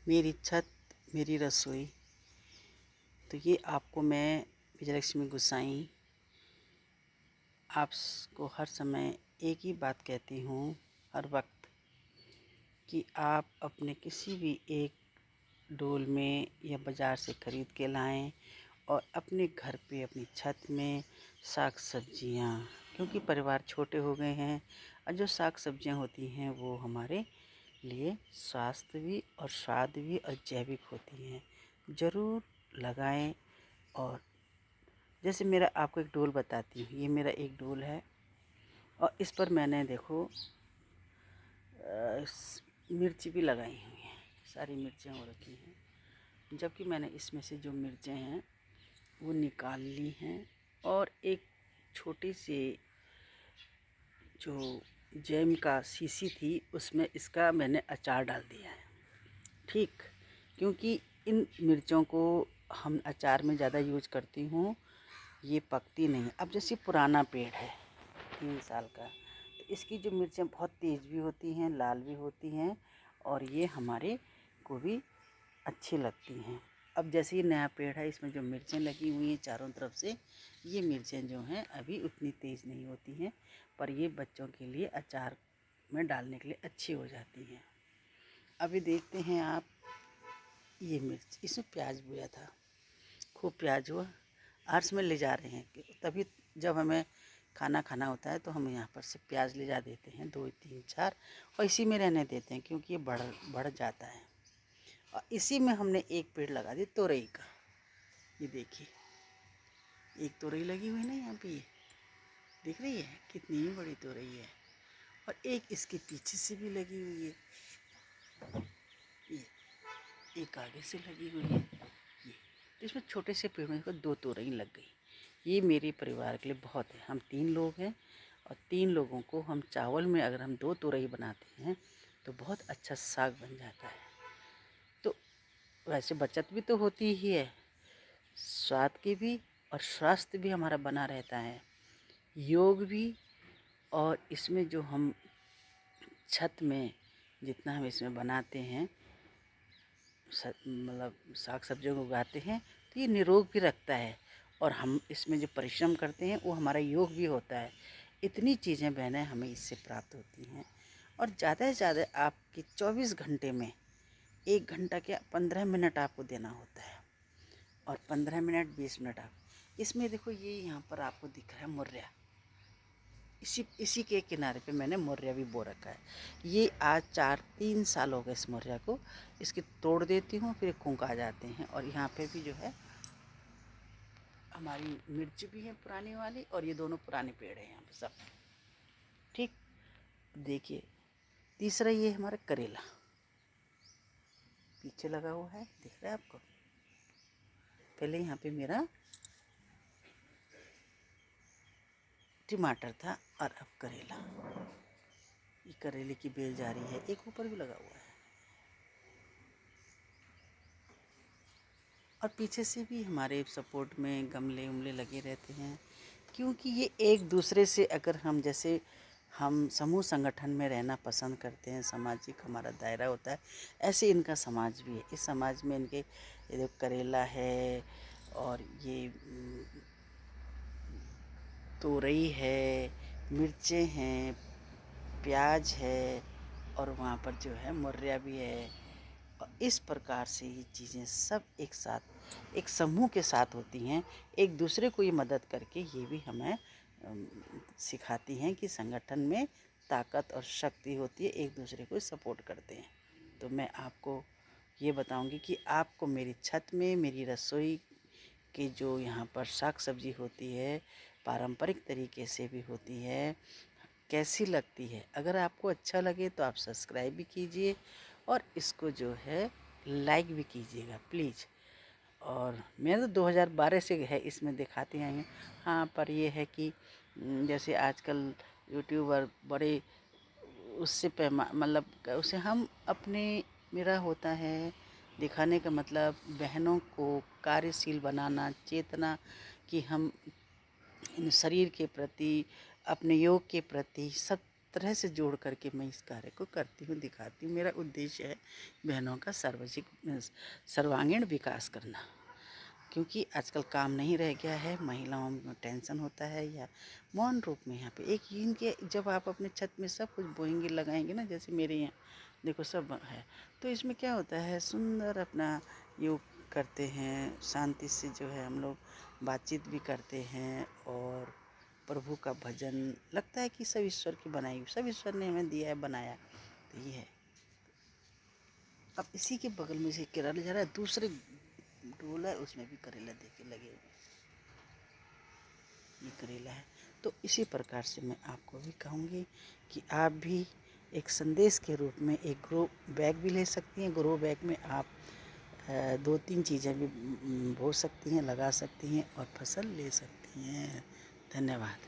मेरी छत मेरी रसोई। तो ये आपको मैं विजयलक्ष्मी गोसाई आपको हर समय एक ही बात कहती हूँ, हर वक्त, कि आप अपने किसी भी एक डोल में या बाज़ार से ख़रीद के लाएं और अपने घर पे अपनी छत में साग सब्जियाँ, क्योंकि परिवार छोटे हो गए हैं और जो साग सब्जियाँ होती हैं वो हमारे लिए स्वास्थ्य भी और स्वाद भी और जैविक होती हैं। ज़रूर लगाएं। और जैसे मेरा आपको एक डोल बताती हूँ, ये मेरा एक डोल है और इस पर मैंने देखो मिर्ची भी लगाई हुई हैं, सारी मिर्चें हो रखी हैं। जबकि मैंने इसमें से जो मिर्चें हैं वो निकाल ली हैं और एक छोटी सी जो जैम का शीशी थी उसमें इसका मैंने अचार डाल दिया है। ठीक, क्योंकि इन मिर्चों को हम अचार में ज़्यादा यूज करती हूँ, ये पकती नहीं। अब जैसे पुराना पेड़ है 3 साल का, तो इसकी जो मिर्चें बहुत तेज़ भी होती हैं, लाल भी होती हैं और ये हमारे को भी अच्छी लगती हैं। अब जैसे ये नया पेड़ है, इसमें जो मिर्चें लगी हुई हैं चारों तरफ से, ये मिर्चें जो हैं अभी उतनी तेज़ नहीं होती हैं, पर ये बच्चों के लिए अचार में डालने के लिए अच्छी हो जाती हैं। अभी देखते हैं आप, ये मिर्च, इसमें प्याज बोया था, खूब प्याज हुआ। अर्स में ले जा रहे हैं तभी जब हमें खाना खाना होता है तो हम यहाँ पर से प्याज ले जा देते हैं 2 3 4 और इसी में रहने देते हैं, क्योंकि ये बढ़ जाता है। और इसी में हमने एक पेड़ लगा दिया तोरई का। ये देखिए, एक तोरई लगी हुई है ना यहाँ पे, ये दिख रही है कितनी ही बड़ी तोरई है। और एक इसके पीछे से भी लगी हुई है, ये एक आगे से लगी हुई है। ये तो इसमें छोटे से पेड़ में 2 तोरई लग गई। ये मेरे परिवार के लिए बहुत है। हम 3 लोग हैं और 3 लोगों को हम चावल में अगर हम 2 तोरई बनाते हैं तो बहुत अच्छा साग बन जाता है। तो वैसे बचत भी तो होती ही है, स्वाद की भी और स्वास्थ्य भी हमारा बना रहता है, योग भी। और इसमें जो हम छत में जितना हम इसमें बनाते हैं, मतलब साग सब्जियों को उगाते हैं, तो ये निरोग भी रखता है और हम इसमें जो परिश्रम करते हैं वो हमारा योग भी होता है। इतनी चीज़ें बहनें हमें इससे प्राप्त होती हैं। और ज़्यादा से ज़्यादा आपके 24 घंटे में 1 घंटा क्या 15 मिनट आपको देना होता है, और 15 मिनट 20 मिनट आप इसमें देखो। ये यहाँ पर आपको दिख रहा है मुर्रा, इसी के किनारे पे मैंने मुर्रा भी बो रखा है। ये आज 3 साल हो गए इस मुर्रा को। इसकी तोड़ देती हूँ, फिर खूंक आ जाते हैं। और यहाँ पे भी जो है हमारी मिर्च भी है पुरानी वाली, और ये दोनों पुराने पेड़ हैं यहाँ पे सब। ठीक, देखिए तीसरा ये हमारा करेला पीछे लगा हुआ है, दिख रहा है आपको। पहले यहाँ पे मेरा टमाटर था और अब करेला। ये करेले की बेल जा रही है, एक ऊपर भी लगा हुआ है और पीछे से भी हमारे सपोर्ट में गमले उमले लगे रहते हैं। क्योंकि ये एक दूसरे से, अगर हम जैसे हम समूह संगठन में रहना पसंद करते हैं, सामाजिक हमारा दायरा होता है, ऐसे इनका समाज भी है। इस समाज में इनके ये जो करेला है और ये तोरई है, मिर्चें हैं, प्याज है और वहाँ पर जो है मुर्रा भी है। और इस प्रकार से ये चीज़ें सब एक साथ एक समूह के साथ होती हैं। एक दूसरे को ये मदद करके ये भी हमें सिखाती हैं कि संगठन में ताकत और शक्ति होती है, एक दूसरे को सपोर्ट करते हैं। तो मैं आपको ये बताऊंगी कि आपको मेरी छत में मेरी रसोई की जो यहाँ पर साग सब्जी होती है, पारंपरिक तरीके से भी होती है, कैसी लगती है। अगर आपको अच्छा लगे तो आप सब्सक्राइब भी कीजिए और इसको जो है लाइक भी कीजिएगा प्लीज़। और मैं तो 2012 से है इसमें दिखाती आई हूँ। हाँ, पर ये है कि जैसे आजकल यूट्यूबर बड़े उससे मतलब उसे हम अपने, मेरा होता है दिखाने का मतलब बहनों को कार्यशील बनाना, चेतना कि हम शरीर के प्रति, अपने योग के प्रति सब तरह से जोड़ करके मैं इस कार्य को करती हूँ, दिखाती हूँ। मेरा उद्देश्य है बहनों का सर्वांगीण विकास करना, क्योंकि आजकल काम नहीं रह गया है, महिलाओं में टेंशन होता है। या मौन रूप में यहाँ पे एक इनके, जब आप अपने छत में सब कुछ बोएंगे लगाएंगे ना, जैसे मेरे यहाँ देखो सब है, तो इसमें क्या होता है, सुंदर अपना योग करते हैं, शांति से जो है हम लोग बातचीत भी करते हैं और प्रभु का भजन। लगता है कि सब ईश्वर की बनाई, सब ईश्वर ने हमें दिया है, बनाया, तो ये है। अब इसी के बगल में से करेला जा रहा है, दूसरे डोला उसमें भी करेला देके लगे हुए, ये करेला है। तो इसी प्रकार से मैं आपको भी कहूँगी कि आप भी एक संदेश के रूप में एक ग्रो बैग भी ले सकती हैं। ग्रो बैग में आप 2-3 चीज़ें भी बो सकती हैं, लगा सकती हैं और फसल ले सकती हैं। धन्यवाद।